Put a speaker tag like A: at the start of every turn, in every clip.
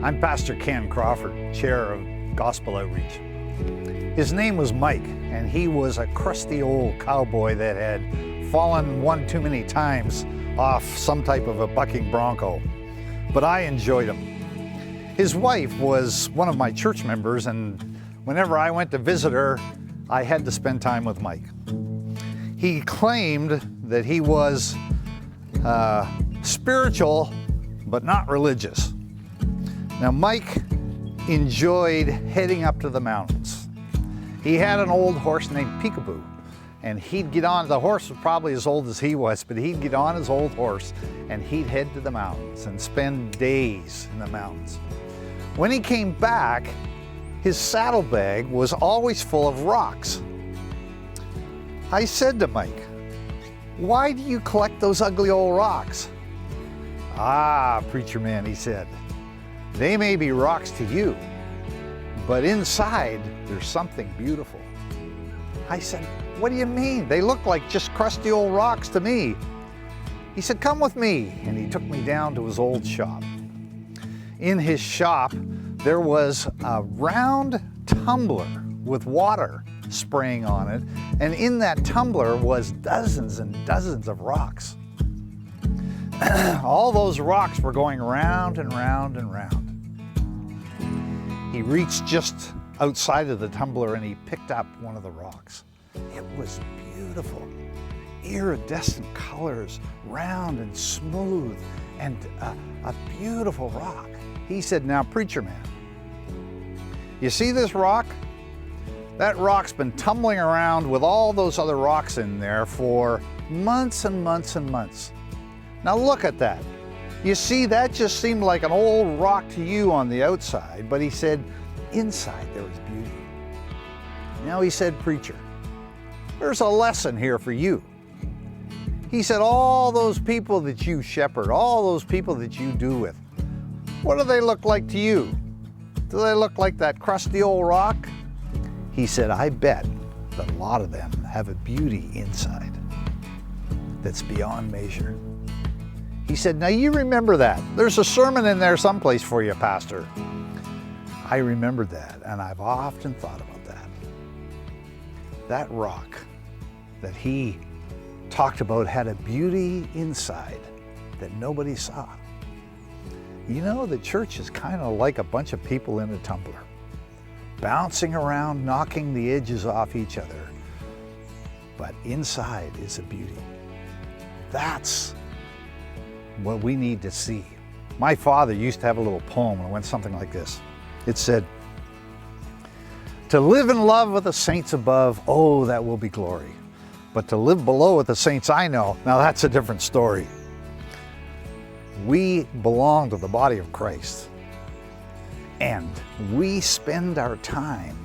A: I'm Pastor Ken Crawford, Chair of Gospel Outreach. His name was Mike, and he was a crusty old cowboy that had fallen one too many times off some type of a bucking bronco, but I enjoyed him. His wife was one of my church members, and whenever I went to visit her, I had to spend time with Mike. He claimed that he was spiritual, but not religious. Now, Mike enjoyed heading up to the mountains. He had an old horse named Peekaboo, and he'd get on, the horse was probably as old as he was, but he'd get on his old horse and he'd head to the mountains and spend days in the mountains. When he came back, his saddlebag was always full of rocks. I said to Mike, "Why do you collect those ugly old rocks?" "Ah, preacher man," he said, "they may be rocks to you, but inside there's something beautiful." I said, "What do you mean? They look like just crusty old rocks to me." He said, "Come with me," and he took me down to his old shop. In his shop, there was a round tumbler with water spraying on it, and in that tumbler was dozens and dozens of rocks. All those rocks were going round and round and round. He reached just outside of the tumbler and he picked up one of the rocks. It was beautiful, iridescent colors, round and smooth, and a beautiful rock. He said, "Now, preacher man, you see this rock? That rock's been tumbling around with all those other rocks in there for months and months and months. Now look at that. You see, that just seemed like an old rock to you on the outside, but," he said, "inside there was beauty." Now, he said, "Preacher, there's a lesson here for you." He said, "All those people that you shepherd, all those people that you do with, what do they look like to you? Do they look like that crusty old rock?" He said, "I bet that a lot of them have a beauty inside that's beyond measure." He said, "Now you remember that. There's a sermon in there someplace for you, Pastor." I remembered that, and I've often thought about that. That rock that he talked about had a beauty inside that nobody saw. You know, the church is kind of like a bunch of people in a tumbler, bouncing around, knocking the edges off each other. But inside is a beauty. That's what we need to see. My father used to have a little poem, and it went something like this. It said, "To live in love with the saints above, oh, that will be glory. But to live below with the saints I know, now that's a different story." We belong to the body of Christ, and we spend our time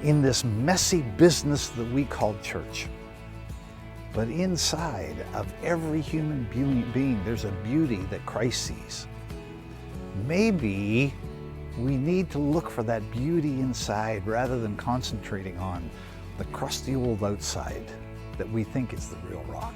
A: in this messy business that we call church. But inside of every human being, there's a beauty that Christ sees. Maybe we need to look for that beauty inside rather than concentrating on the crusty old outside that we think is the real rock.